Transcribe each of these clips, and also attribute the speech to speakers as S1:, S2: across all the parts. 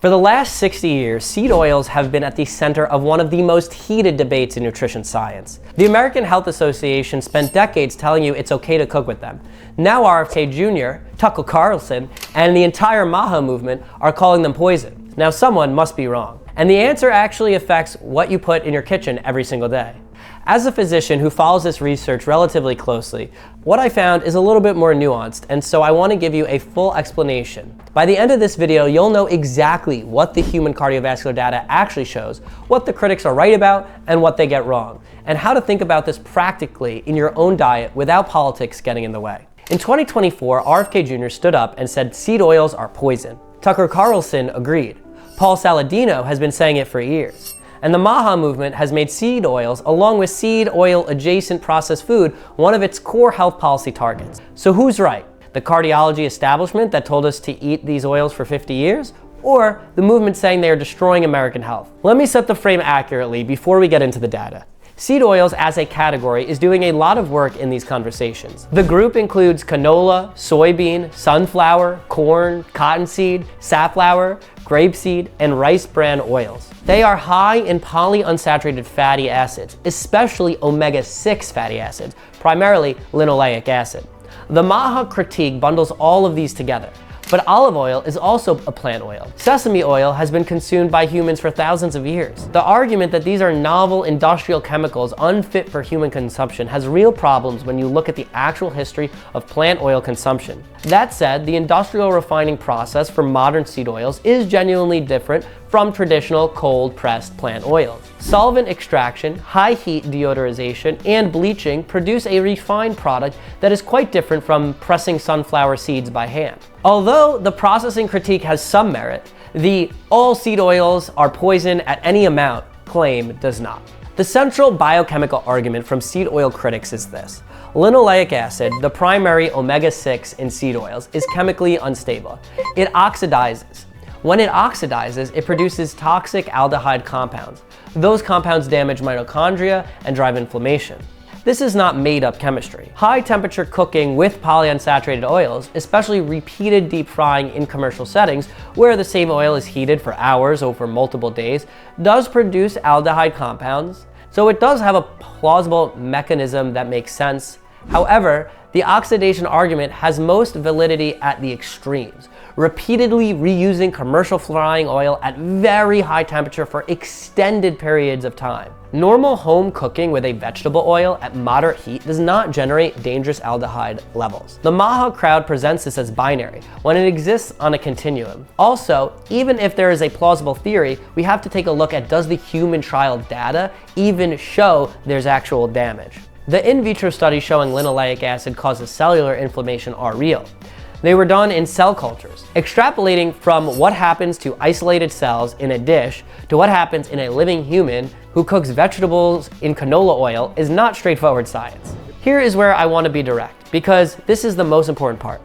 S1: For the last 60 years, seed oils have been at the center of one of the most heated debates in nutrition science. The American Health Association spent decades telling you it's okay to cook with them. Now RFK Jr., Tucker Carlson, and the entire MAHA movement are calling them poison. Now someone must be wrong. And the answer actually affects what you put in your kitchen every single day. As a physician who follows this research relatively closely, what I found is a little bit more nuanced, and so I want to give you a full explanation. By the end of this video, you'll know exactly what the human cardiovascular data actually shows, what the critics are right about, and what they get wrong, and how to think about this practically in your own diet without politics getting in the way. In 2024, RFK Jr. stood up and said seed oils are poison. Tucker Carlson agreed. Paul Saladino has been saying it for years. And the MAHA movement has made seed oils, along with seed oil adjacent processed food, one of its core health policy targets. So who's right? The cardiology establishment that told us to eat these oils for 50 years? Or the movement saying they are destroying American health? Let me set the frame accurately before we get into the data. Seed oils as a category is doing a lot of work in these conversations. The group includes canola, soybean, sunflower, corn, cottonseed, safflower, grapeseed, and rice bran oils. They are high in polyunsaturated fatty acids, especially omega-6 fatty acids, primarily linoleic acid. The MAHA critique bundles all of these together. But olive oil is also a plant oil. Sesame oil has been consumed by humans for thousands of years. The argument that these are novel industrial chemicals unfit for human consumption has real problems when you look at the actual history of plant oil consumption. That said, the industrial refining process for modern seed oils is genuinely different from traditional cold-pressed plant oils. Solvent extraction, high heat deodorization, and bleaching produce a refined product that is quite different from pressing sunflower seeds by hand. Although the processing critique has some merit, the all seed oils are poison at any amount claim does not. The central biochemical argument from seed oil critics is this. Linoleic acid, the primary omega-6 in seed oils, is chemically unstable. It oxidizes. When it oxidizes, it produces toxic aldehyde compounds. Those compounds damage mitochondria and drive inflammation. This is not made-up chemistry. High temperature cooking with polyunsaturated oils, especially repeated deep frying in commercial settings where the same oil is heated for hours over multiple days, does produce aldehyde compounds. So it does have a plausible mechanism that makes sense. However, the oxidation argument has most validity at the extremes, repeatedly reusing commercial frying oil at very high temperature for extended periods of time. Normal home cooking with a vegetable oil at moderate heat does not generate dangerous aldehyde levels. The MAHA crowd presents this as binary, when it exists on a continuum. Also, even if there is a plausible theory, we have to take a look at does the human trial data even show there's actual damage. The in vitro studies showing linoleic acid causes cellular inflammation are real. They were done in cell cultures. Extrapolating from what happens to isolated cells in a dish to what happens in a living human who cooks vegetables in canola oil is not straightforward science. Here is where I want to be direct, because this is the most important part.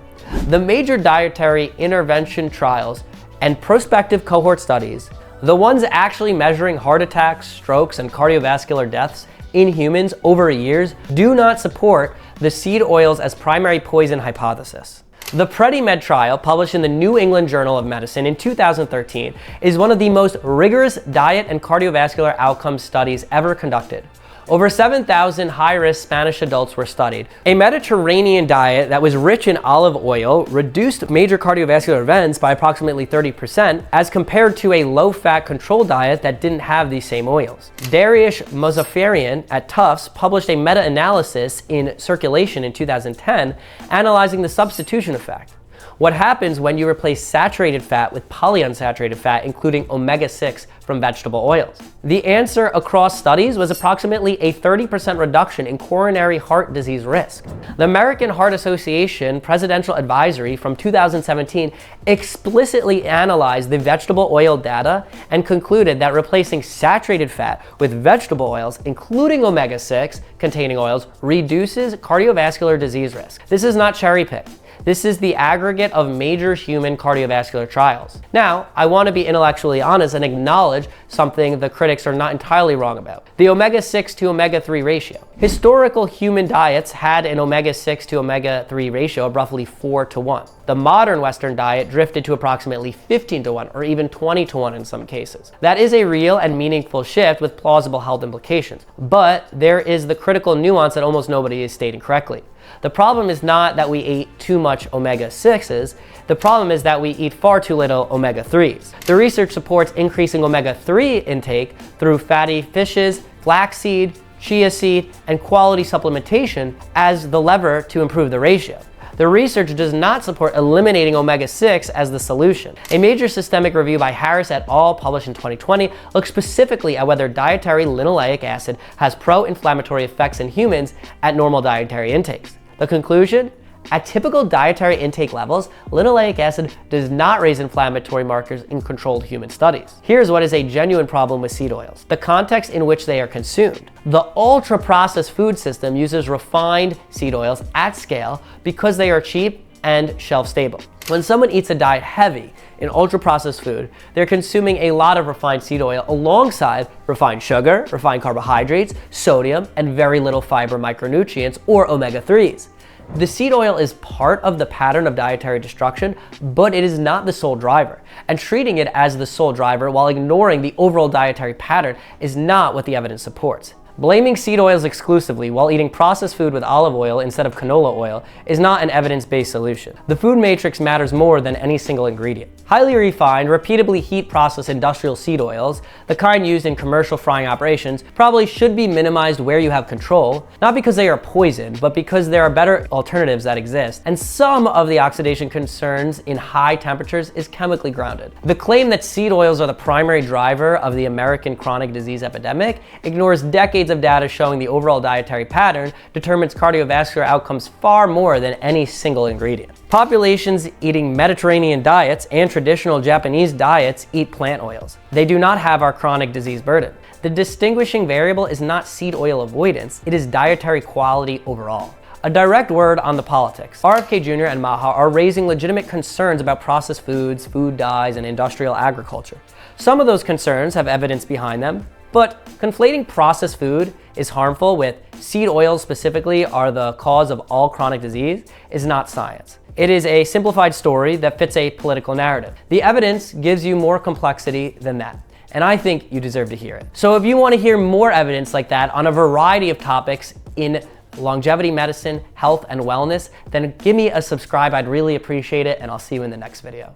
S1: The major dietary intervention trials and prospective cohort studies, the ones actually measuring heart attacks, strokes, and cardiovascular deaths in humans over years, do not support the seed oils as primary poison hypothesis. The PREDIMED trial, published in the New England Journal of Medicine in 2013, is one of the most rigorous diet and cardiovascular outcome studies ever conducted. Over 7,000 high-risk Spanish adults were studied. A Mediterranean diet that was rich in olive oil reduced major cardiovascular events by approximately 30% as compared to a low-fat control diet that didn't have these same oils. Dariush Mozaffarian at Tufts published a meta-analysis in Circulation in 2010 analyzing the substitution effect. What happens when you replace saturated fat with polyunsaturated fat, including omega-6 from vegetable oils? The answer across studies was approximately a 30% reduction in coronary heart disease risk. The American Heart Association Presidential Advisory from 2017 explicitly analyzed the vegetable oil data and concluded that replacing saturated fat with vegetable oils, including omega-6 containing oils, reduces cardiovascular disease risk. This is not cherry-picked. This is the aggregate of major human cardiovascular trials. Now, I want to be intellectually honest and acknowledge something the critics are not entirely wrong about: the omega-6 to omega-3 ratio. Historical human diets had an omega-6 to omega-3 ratio of roughly 4 to 1. The modern Western diet drifted to approximately 15 to 1, or even 20 to 1 in some cases. That is a real and meaningful shift with plausible health implications, but there is the critical nuance that almost nobody is stating correctly. The problem is not that we ate too much omega-6s, the problem is that we eat far too little omega-3s. The research supports increasing omega-3 intake through fatty fishes, flaxseed, chia seed, and quality supplementation as the lever to improve the ratio. The research does not support eliminating omega-6 as the solution. A major systemic review by Harris et al. Published in 2020 looks specifically at whether dietary linoleic acid has pro-inflammatory effects in humans at normal dietary intakes. The conclusion? At typical dietary intake levels, linoleic acid does not raise inflammatory markers in controlled human studies. Here's what is a genuine problem with seed oils: the context in which they are consumed. The ultra-processed food system uses refined seed oils at scale because they are cheap and shelf-stable. When someone eats a diet heavy in ultra-processed food, they're consuming a lot of refined seed oil alongside refined sugar, refined carbohydrates, sodium, and very little fiber micronutrients, or omega-3s. The seed oil is part of the pattern of dietary destruction, but it is not the sole driver. And treating it as the sole driver while ignoring the overall dietary pattern is not what the evidence supports. Blaming seed oils exclusively while eating processed food with olive oil instead of canola oil is not an evidence-based solution. The food matrix matters more than any single ingredient. Highly refined, repeatedly heat-processed industrial seed oils, the kind used in commercial frying operations, probably should be minimized where you have control, not because they are poison, but because there are better alternatives that exist, and some of the oxidation concerns in high temperatures is chemically grounded. The claim that seed oils are the primary driver of the American chronic disease epidemic ignores decades of data showing the overall dietary pattern determines cardiovascular outcomes far more than any single ingredient. Populations eating Mediterranean diets and traditional Japanese diets eat plant oils. They do not have our chronic disease burden. The distinguishing variable is not seed oil avoidance, it is dietary quality overall. A direct word on the politics. RFK Jr. and Maha are raising legitimate concerns about processed foods, food dyes, and industrial agriculture. Some of those concerns have evidence behind them, but conflating processed food is harmful with seed oils specifically are the cause of all chronic disease is not science. It is a simplified story that fits a political narrative. The evidence gives you more complexity than that, and I think you deserve to hear it. So if you want to hear more evidence like that on a variety of topics in longevity medicine, health, and wellness, then give me a subscribe. I'd really appreciate it, and I'll see you in the next video.